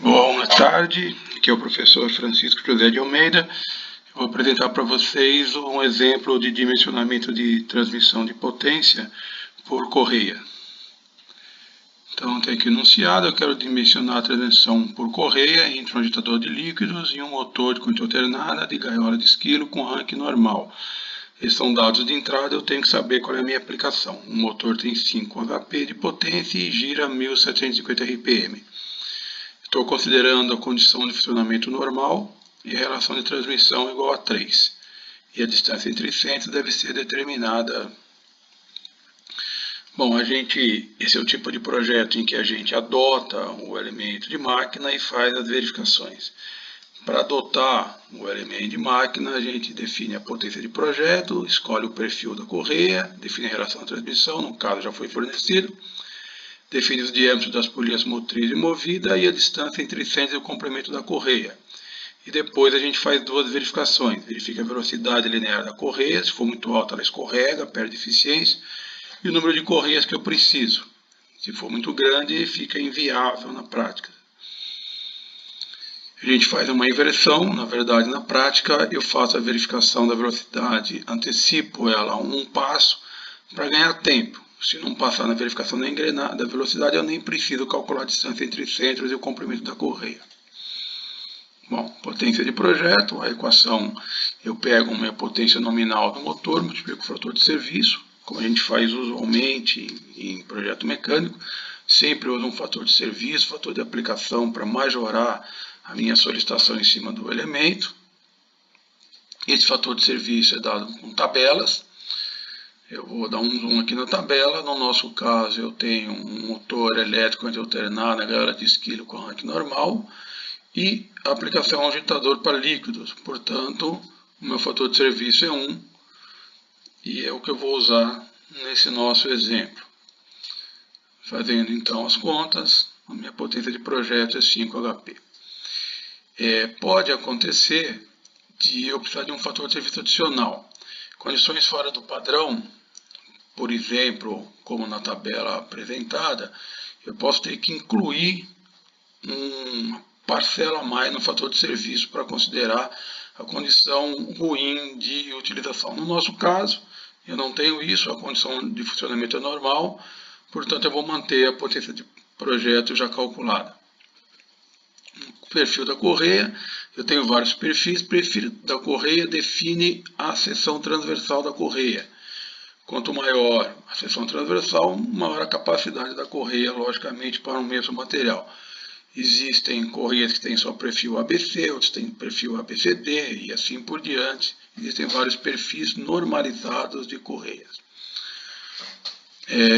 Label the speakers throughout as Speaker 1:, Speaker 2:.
Speaker 1: Boa tarde, aqui é o professor Francisco José de Almeida. Eu vou apresentar para vocês um exemplo de dimensionamento de transmissão de potência por correia. Então tem aqui o enunciado: eu quero dimensionar a transmissão por correia entre um agitador de líquidos e um motor de corrente alternada de gaiola de esquilo com arranque normal. Esses são dados de entrada, eu tenho que saber qual é a minha aplicação. O motor tem 5 HP de potência e gira 1750 RPM. Estou considerando a condição de funcionamento normal e a relação de transmissão igual a 3. E a distância entre centros deve ser determinada. Bom, esse é o tipo de projeto em que a gente adota o elemento de máquina e faz as verificações. Para adotar o elemento de máquina, a gente define a potência de projeto, escolhe o perfil da correia, define a relação de transmissão, no caso já foi fornecido, define os diâmetros das polias motriz e movida e a distância entre centros e o comprimento da correia. E depois a gente faz duas verificações. Verifica a velocidade linear da correia, se for muito alta ela escorrega, perde eficiência, e o número de correias que eu preciso. Se for muito grande, fica inviável na prática. A gente faz uma inversão, na verdade, na prática, eu faço a verificação da velocidade, antecipo ela um passo para ganhar tempo. Se não passar na verificação da velocidade, eu nem preciso calcular a distância entre centros e o comprimento da correia. Bom, potência de projeto, a equação, eu pego a minha potência nominal do motor, multiplico o fator de serviço, como a gente faz usualmente em projeto mecânico, sempre uso um fator de serviço, fator de aplicação para majorar a minha solicitação em cima do elemento. Esse fator de serviço é dado com tabelas. Eu vou dar um zoom aqui na tabela. No nosso caso, eu tenho um motor elétrico alternado na gaiola de esquilo com arranque normal e a aplicação é um agitador para líquidos. Portanto, o meu fator de serviço é 1 e é o que eu vou usar nesse nosso exemplo. Fazendo então as contas, a minha potência de projeto é 5 HP. Pode acontecer de eu precisar de um fator de serviço adicional. Condições fora do padrão, por exemplo, como na tabela apresentada, eu posso ter que incluir uma parcela a mais no fator de serviço para considerar a condição ruim de utilização. No nosso caso, eu não tenho isso, a condição de funcionamento é normal, portanto eu vou manter a potência de projeto já calculada. O perfil da correia, eu tenho vários perfis. O perfil da correia define a seção transversal da correia. Quanto maior a seção transversal, maior a capacidade da correia, logicamente, para o mesmo material. Existem correias que têm só perfil ABC, outros têm perfil ABCD e assim por diante. Existem vários perfis normalizados de correias.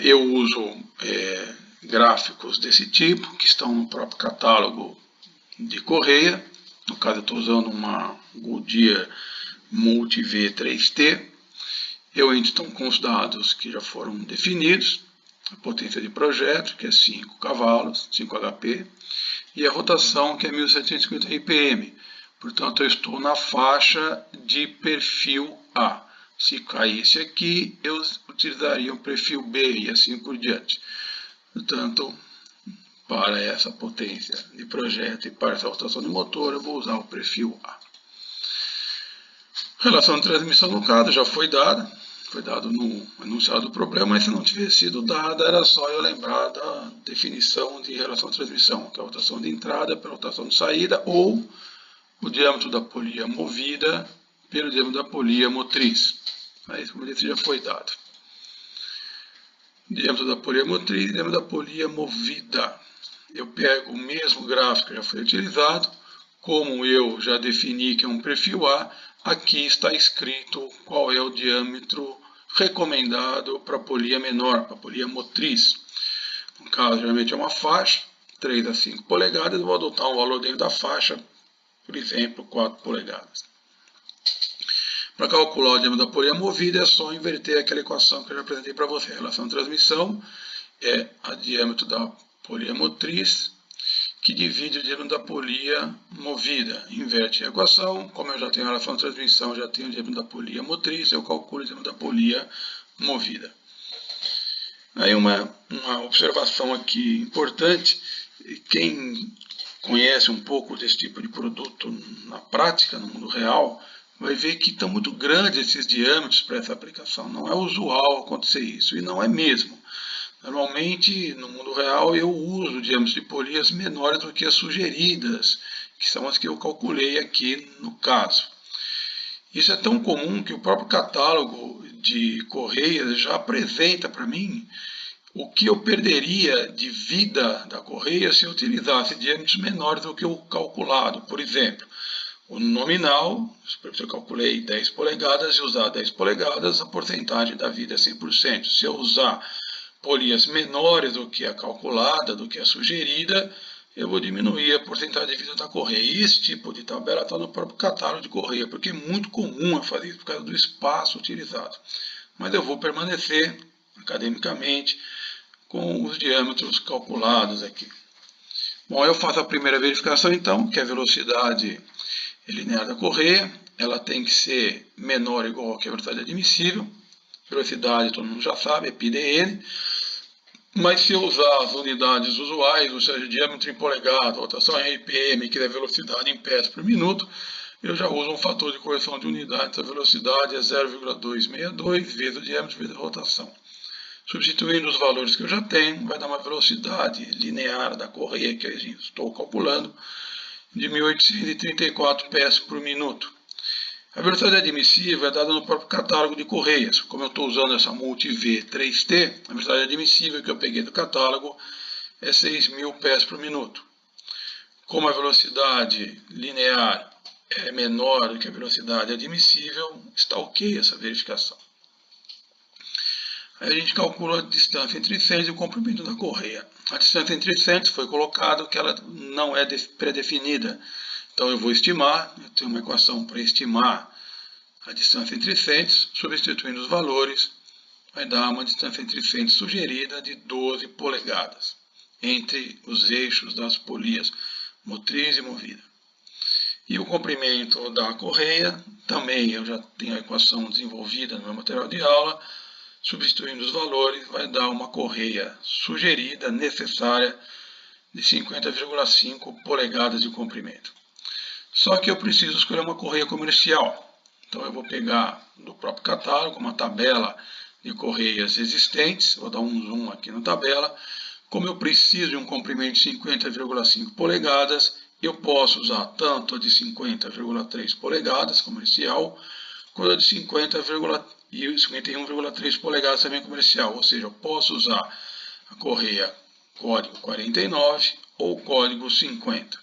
Speaker 1: Eu uso gráficos desse tipo, que estão no próprio catálogo de correia. No caso, eu estou usando uma Goodyear Multi V3T. Eu entro então com os dados que já foram definidos, a potência de projeto, que é 5 cavalos, 5 HP, e a rotação, que é 1750 RPM. Portanto, eu estou na faixa de perfil A. Se caísse aqui, eu utilizaria o perfil B e assim por diante. Portanto, para essa potência de projeto e para essa rotação de motor, eu vou usar o perfil A. Relação de transmissão, no caso, já foi dada. Foi dado no enunciado do problema, mas se não tivesse sido dada, era só eu lembrar da definição de relação de transmissão, que é a rotação de entrada pela rotação de saída, ou o diâmetro da polia movida pelo diâmetro da polia motriz. Aí, como eu disse, já foi dado. Diâmetro da polia motriz e diâmetro da polia movida. Eu pego o mesmo gráfico que já foi utilizado, como eu já defini que é um perfil A, aqui está escrito qual é o diâmetro recomendado para a polia menor, para a polia motriz. No caso, geralmente é uma faixa, 3 a 5 polegadas, eu vou adotar um valor dentro da faixa, por exemplo, 4 polegadas. Para calcular o diâmetro da polia movida, é só inverter aquela equação que eu já apresentei para você. A relação de transmissão é a diâmetro da polia motriz, que divide o diâmetro da polia movida. Inverte a equação, como eu já tenho a relação de transmissão, já tenho o diâmetro da polia motriz, eu calculo o diâmetro da polia movida. Aí uma observação aqui importante: quem conhece um pouco desse tipo de produto na prática, no mundo real, vai ver que estão muito grandes esses diâmetros para essa aplicação. Não é usual acontecer isso, e não é mesmo. Normalmente, no mundo real, eu uso diâmetros de polias menores do que as sugeridas, que são as que eu calculei aqui no caso. Isso é tão comum que o próprio catálogo de correias já apresenta para mim o que eu perderia de vida da correia se eu utilizasse diâmetros menores do que o calculado. Por exemplo, o nominal, se eu calculei 10 polegadas e usar 10 polegadas, a porcentagem da vida é 100%. Se eu usar polias menores do que a calculada, do que a sugerida, eu vou diminuir a porcentagem de vida da correia. E esse tipo de tabela está no próprio catálogo de correia, porque é muito comum eu fazer isso por causa do espaço utilizado. Mas eu vou permanecer academicamente com os diâmetros calculados aqui. Bom, eu faço a primeira verificação então, que é a velocidade linear da correia. Ela tem que ser menor ou igual que a velocidade admissível. Velocidade todo mundo já sabe, é πdn. Mas se eu usar as unidades usuais, ou seja, diâmetro em polegada, rotação em RPM, que é velocidade em pés por minuto, eu já uso um fator de correção de unidades. A velocidade é 0,262 vezes o diâmetro vezes a rotação. Substituindo os valores que eu já tenho, vai dar uma velocidade linear da correia que eu estou calculando de 1834 pés por minuto. A velocidade admissível é dada no próprio catálogo de correias. Como eu estou usando essa Multi-V 3T, a velocidade admissível que eu peguei do catálogo é 6.000 pés por minuto. Como a velocidade linear é menor do que a velocidade admissível, está ok essa verificação. Aí a gente calcula a distância entre centros e o comprimento da correia. A distância entre centros foi colocado que ela não é pré-definida. Então eu vou estimar, eu tenho uma equação para estimar a distância entre centros, substituindo os valores, vai dar uma distância entre centros sugerida de 12 polegadas entre os eixos das polias motriz e movida. E o comprimento da correia, também eu já tenho a equação desenvolvida no meu material de aula, substituindo os valores, vai dar uma correia sugerida, necessária, de 50,5 polegadas de comprimento. Só que eu preciso escolher uma correia comercial. Então eu vou pegar do próprio catálogo uma tabela de correias existentes, vou dar um zoom aqui na tabela. Como eu preciso de um comprimento de 50,5 polegadas, eu posso usar tanto a de 50,3 polegadas comercial, quanto a de 51,3 polegadas também comercial. Ou seja, eu posso usar a correia código 49 ou código 50.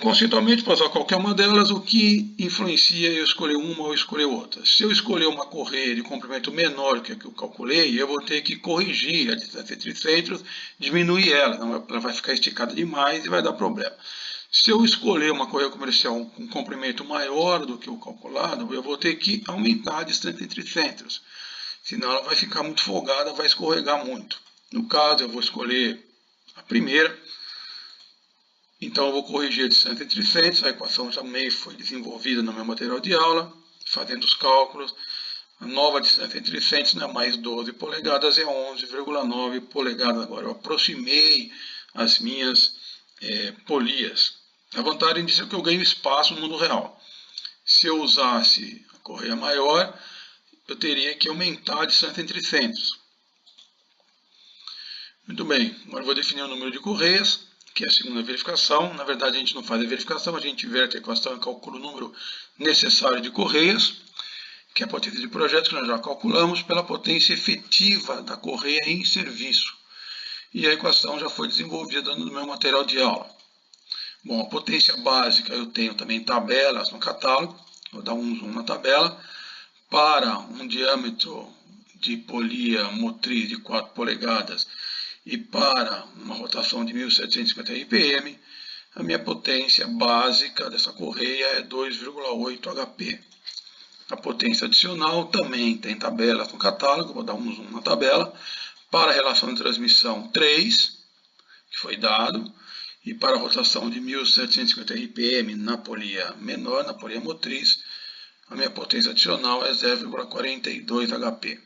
Speaker 1: Conceitualmente, posso usar qualquer uma delas, o que influencia eu escolher uma ou escolher outra. Se eu escolher uma correia de comprimento menor que a que eu calculei, eu vou ter que corrigir a distância entre centros, diminuir ela, ela vai ficar esticada demais e vai dar problema. Se eu escolher uma correia comercial com comprimento maior do que o calculado, eu vou ter que aumentar a distância entre centros, senão ela vai ficar muito folgada, vai escorregar muito. No caso, eu vou escolher a primeira. Então eu vou corrigir a distância entre centros, a equação também foi desenvolvida no meu material de aula, fazendo os cálculos. A nova distância entre centros não é mais 12 polegadas, é 11,9 polegadas. Agora eu aproximei as minhas polias. A vantagem disso é que eu ganho espaço no mundo real. Se eu usasse a correia maior, eu teria que aumentar a distância entre centros. Muito bem, agora eu vou definir o número de correias, que é a segunda verificação. Na verdade, a gente não faz a verificação, a gente inverte a equação e calcula o número necessário de correias, que é a potência de projetos, que nós já calculamos, pela potência efetiva da correia em serviço. E a equação já foi desenvolvida no meu material de aula. Bom, a potência básica eu tenho também tabelas no catálogo, vou dar um zoom na tabela. Para um diâmetro de polia motriz de 4 polegadas, e para uma rotação de 1750 RPM, a minha potência básica dessa correia é 2,8 HP. A potência adicional também tem tabelas no catálogo, vou dar um zoom na tabela. Para a relação de transmissão 3, que foi dado, e para a rotação de 1750 RPM na polia menor, na polia motriz, a minha potência adicional é 0,42 HP.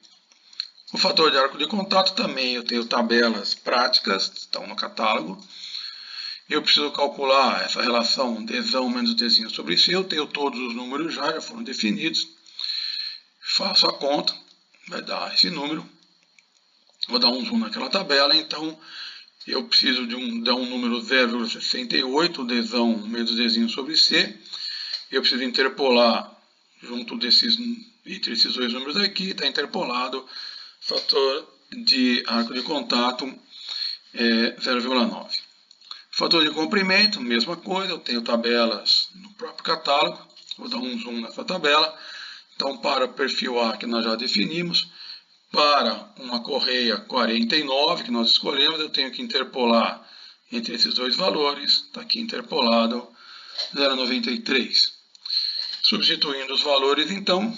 Speaker 1: O fator de arco de contato também eu tenho tabelas práticas, estão no catálogo. Eu preciso calcular essa relação Dzão menos Dzinho sobre C. Eu tenho todos os números já foram definidos. Faço a conta, vai dar esse número. Vou dar um zoom naquela tabela, então eu preciso dar um número 0,68, Dzão menos Dzinho sobre C. Eu preciso interpolar junto entre esses dois números aqui, está interpolado, fator de arco de contato é 0,9. Fator de comprimento, mesma coisa, eu tenho tabelas no próprio catálogo, vou dar um zoom nessa tabela. Então, para o perfil A, que nós já definimos, para uma correia 49, que nós escolhemos, eu tenho que interpolar entre esses dois valores, está aqui interpolado 0,93. Substituindo os valores, então,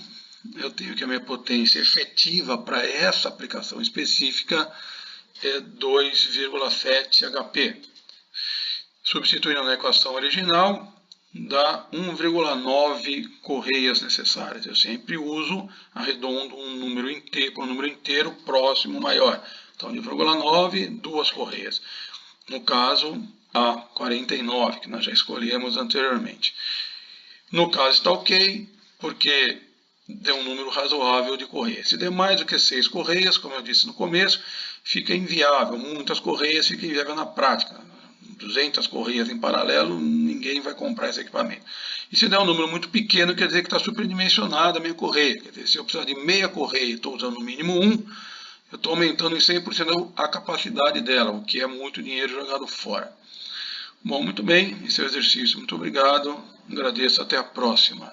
Speaker 1: eu tenho que a minha potência efetiva para essa aplicação específica é 2,7 HP. Substituindo na equação original, dá 1,9 correias necessárias. Eu sempre uso, arredondo um número inteiro para um número inteiro próximo maior. Então, 1,9, duas correias. No caso, a 49, que nós já escolhemos anteriormente. No caso está ok, porque deu um número razoável de correias. Se der mais do que 6 correias, como eu disse no começo, fica inviável. Muitas correias fica inviável na prática. 200 correias em paralelo, ninguém vai comprar esse equipamento. E se der um número muito pequeno, quer dizer que está superdimensionada a minha correia. Quer dizer, se eu precisar de meia correia e estou usando no mínimo 1, eu estou aumentando em 100% a capacidade dela, o que é muito dinheiro jogado fora. Bom, muito bem, esse é o exercício. Muito obrigado, agradeço, até a próxima.